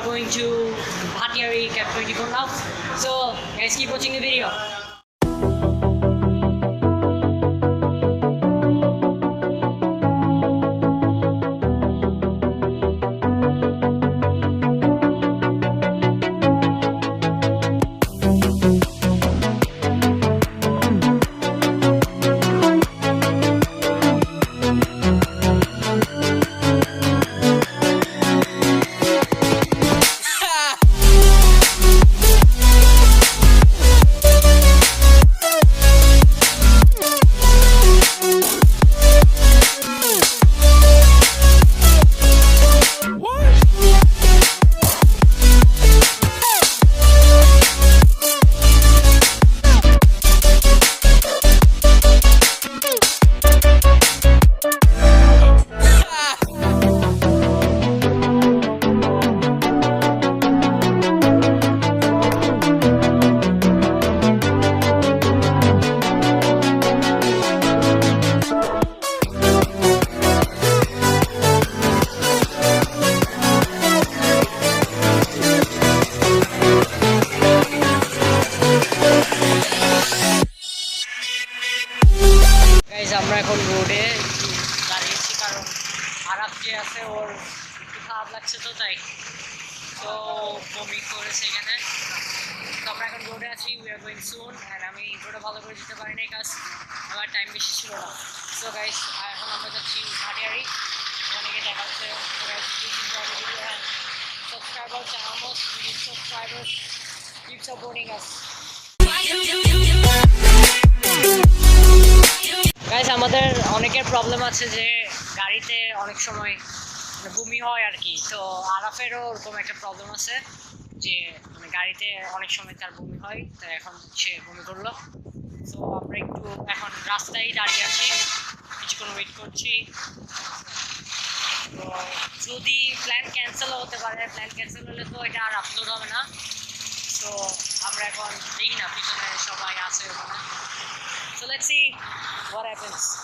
going to Bhatiari Cap 24 now. So guys, keep watching the video. আমরা এখন রোডে দাঁড়িয়েছি কারণ আরাফ যে আছে ওর একটু খারাপ লাগছে তো তাই তো বমি করেছে এখানে তো আমরা এখন রোডে আছি we are going soon and আমি রোডে ভালো করে যেতে পারিনি কাজ আমার টাইম বেশি ছিল না সো গাইস এখন আমরা যাচ্ছি ভাটিয়ারি ওখানে গিয়ে দেখা হচ্ছে subscribers and almost we subscribers keep supporting us. Guys আমাদের অনেকের প্রবলেম আছে যে গাড়িতে অনেক সময় বমি হয় আর কি তো আরাফেরও ওরকম একটা প্রবলেম আছে যে মানে গাড়িতে অনেক সময় তার বমি হয় তো এখন সে বমি করলো তো আমরা একটু এখন রাস্তায় দাঁড়িয়ে আছি কিছুক্ষণ ওয়েট করছি তো যদি প্ল্যান ক্যান্সেল হতে পারে প্ল্যান ক্যান্সেল হলে তো এটা আর আপলোড হবে না তো আমরা এখন দেখি না পিছনে সবাই আছে ওখানে so let's see what happens.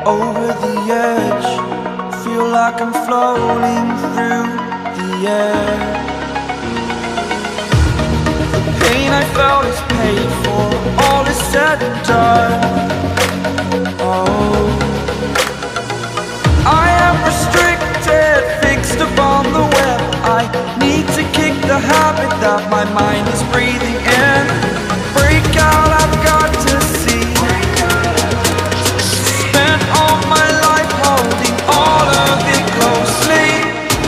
Over the edge, feel like I'm floating through the air. The pain I felt is paid for, all is said and done. Oh, I am restricted, fixed upon the web. I need to kick the habit that my mind is breathing in. Break out, I've got to see. Spent all my life holding all of it closely.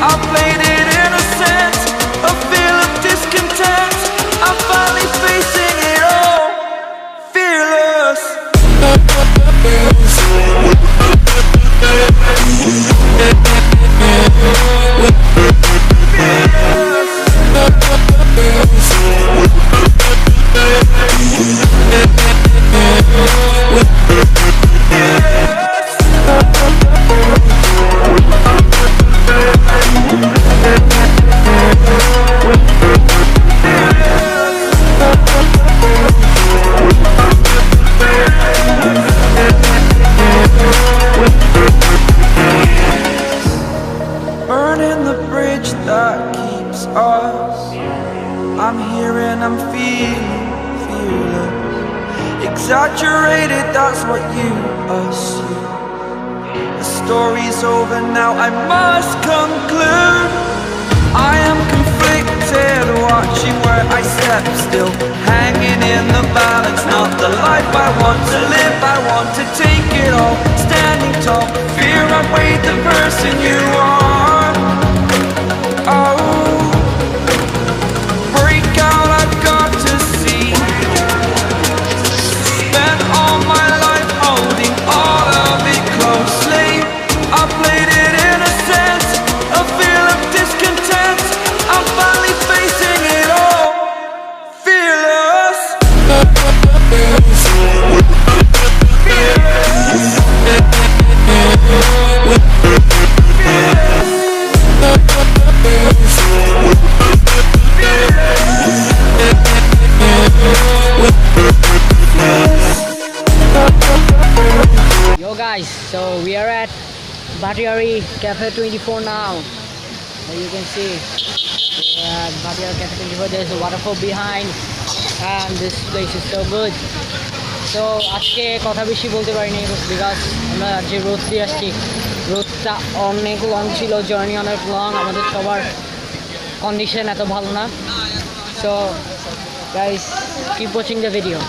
I played it innocent. us. I'm here and I'm feeling fearless. Exaggerated, that's what you assume. The story's over now, I must conclude. I am conflicted, watching where I step still, hanging in the balance, not the life I want to live. I want to take it all, standing tall, fear I've weighed the person you are. Oh, break out, I've got to see. Spent all my life holding all of it closely. I played it in a sense, a feel of discontent. I'm finally facing it all, fearless. Yo guys, so we are at Bhatiari Cafe 24 now. As you can see, we are at Bhatiari Cafe 24. There's a waterfall behind, and this place is so good. So আজকে কথা বেশি বলতে পারিনি because আমরা যে road দিয়ে আসছি, রোডটা অনেক লং ছিল, জার্নি অনেক লং, আমাদের সবার কন্ডিশন এত ভালো না। So guys, keep watching the video.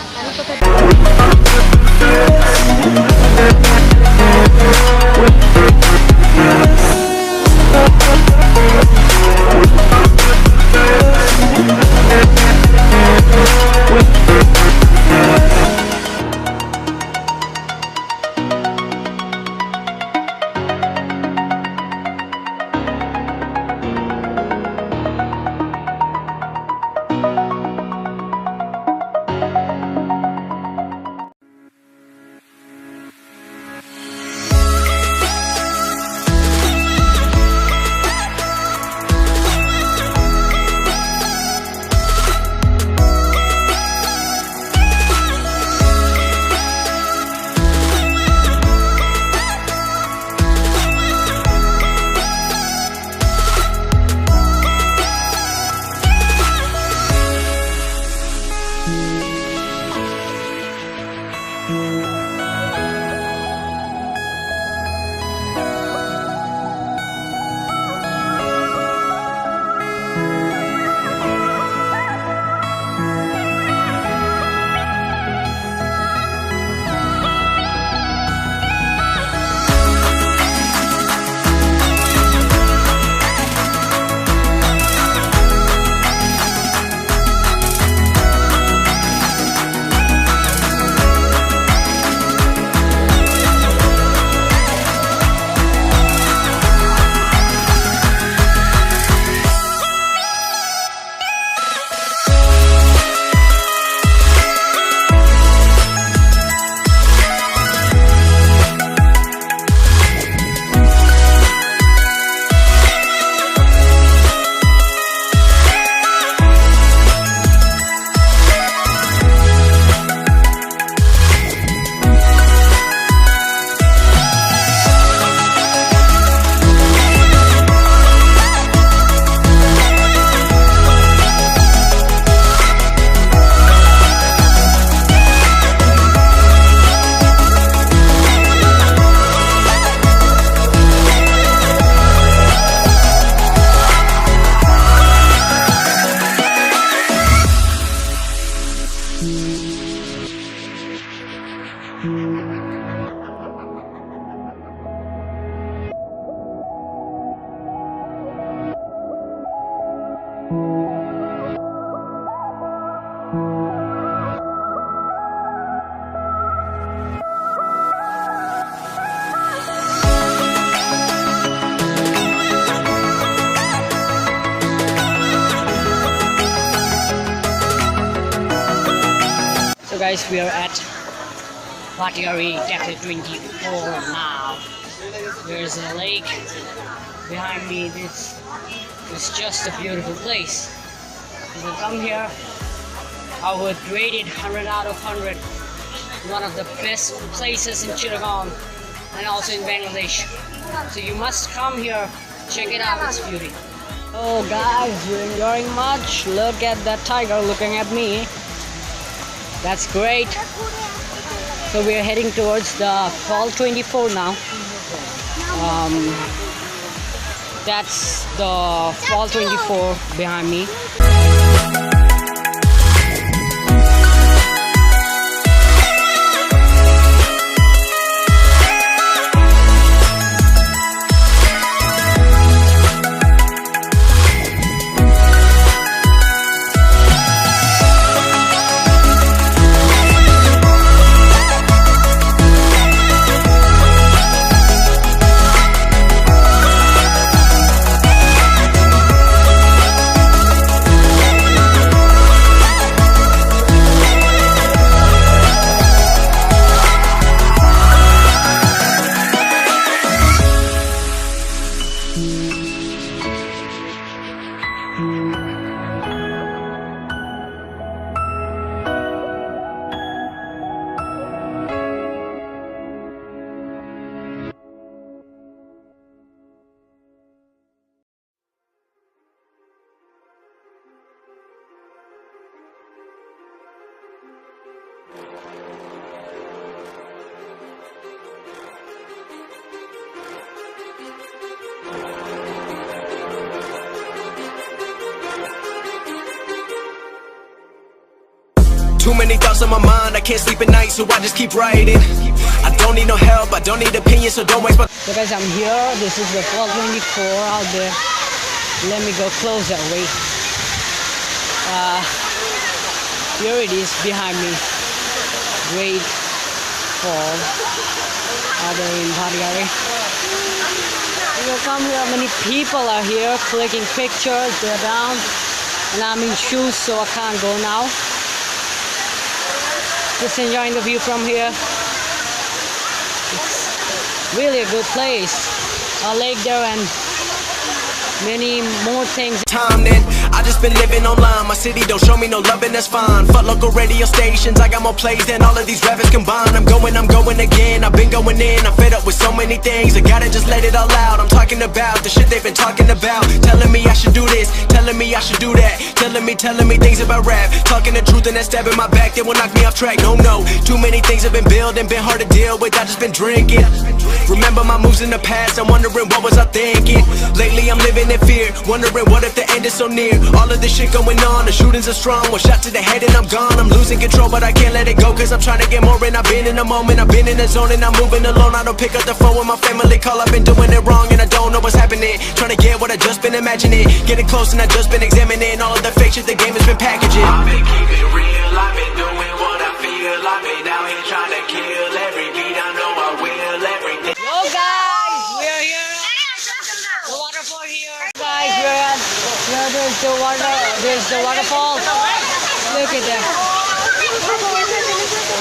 So guys, we are at Bhatiari Cafe 24 now. There's a lake behind me. This is just a beautiful place. If you come here, I would rate it 100 out of 100. One of the best places in Chittagong and also in Bangladesh. So you must come here, check it out, its beauty. Oh guys, you're enjoying much. Look at that tiger looking at me. That's great. So we're heading towards the Fall 24 now. That's the Fall 24 behind me. Too many thoughts on my mind, I can't sleep at night, so I just keep writing. I don't need no help, I don't need opinions, so don't waste my. So guys, I'm here. This is the Fall 24 out there. Let me go closer. Wait. Here it is behind me. Great Fall out there in Bhatiari. You come here. Many people are here clicking pictures. They're down, and I'm in shoes, so I can't go now. Just enjoying the view from here. It's really a good place. A lake there and many more things. Time then, I just been living online. My city don't show me no loving, that's fine. Fuck local radio stations, I got more plays than all of these rappers combined. I'm going again, I've been going in. I'm fed up with so many things, I gotta just let it all out. I'm talking about the shit they've been talking about. Telling me I should do this, telling me I should do that. Telling me things about rap. Talking the truth and that stab in my back, they will knock me off track. No, too many things have been building, been hard to deal with, I just been drinking. Remember my moves in the past, I'm wondering what was I thinking. Lately I'm living in fear, wondering what if the end is so near. All of this shit going on, the shootings are strong. One shot to the head and I'm gone. I'm losing control but I can't let it go, cause I'm trying to get more. And I've been in the moment, I've been in the zone, and I'm moving alone. I don't pick up the phone when my family call, I've been doing it wrong and I don't know what's happening. Trying to get what I just been imagining, getting close and I just been examining all of the fake shit the game has been packaging. I've been keeping it real, I've been doing what I feel. I've been out here trying to kill every beat, I know I will everything. Yo guys, we're here. The waterfall here. Guys, we're at here. There's the waterfall. Look at that.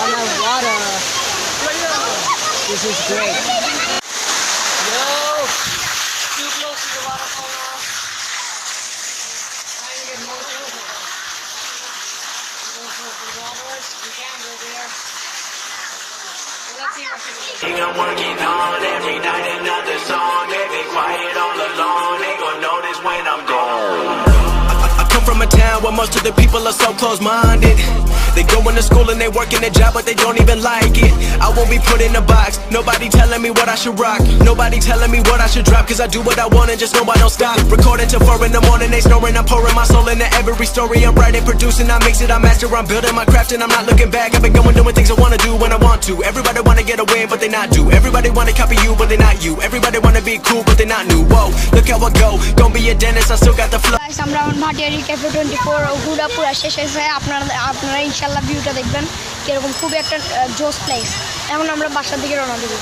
On the water. This is great. Yo, too close to the waterfall now. Trying to get more closer. Go for the waters. We can go there. Let's see what we can do. I'm working on every night another song. They be quiet all alone, they gon' notice when I'm gone. I come from a town where most of the people are so close-minded. They go into school and they work in a job but they don't even like it. I won't be put in a box, nobody telling me what I should rock. Nobody telling me what I should drop, cause I do what I want and just know I don't stop. Recording till 4 in the morning, they snoring. I'm pouring my soul into every story. I'm writing, producing, I mix it, I master. I'm building my craft and I'm not looking back. I've been going doing things I wanna do when I want to. Everybody wanna get away but they not do. Everybody wanna copy you but they not you. Everybody wanna be cool but they not new. Whoa, look how I go, gon' be a dentist, I still got the flow. Guys, আমরা Bhatiary cafe 24 ঘোরা পুরা শেষ হয়েছে। আপনারা ইনশাআল্লাহ ভিউটা দেখবেন কিরকম, খুব একটা জোস প্লেস। এখন আমরা বাসার দিকে রওনা দেব।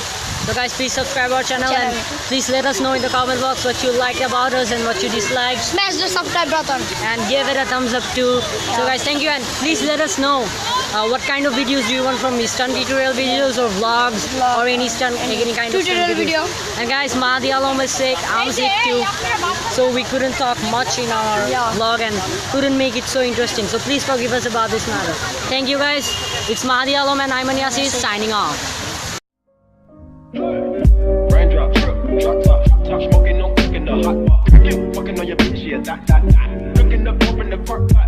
So guys, please subscribe our channel and please let us know in the comment box what you liked about us and what you disliked. Smash the subscribe button and give it a thumbs up too. So guys, thank you, and please let us know what kind of videos do you want from me, stunt tutorial videos or vlogs or any kind of tutorial video. And guys, Mahdi alone is sick, I'm sick too, so we couldn't talk much in our vlog and couldn't make it so interesting, so please forgive us about this matter. Thank you guys, it's Mahdi Alom and I'm Yasir signing off. Raindrop, drip, drop top, top smoking, no cooking. the hot pot. Fucking on your bitch, yeah, that. Cooking up dope in the park pot.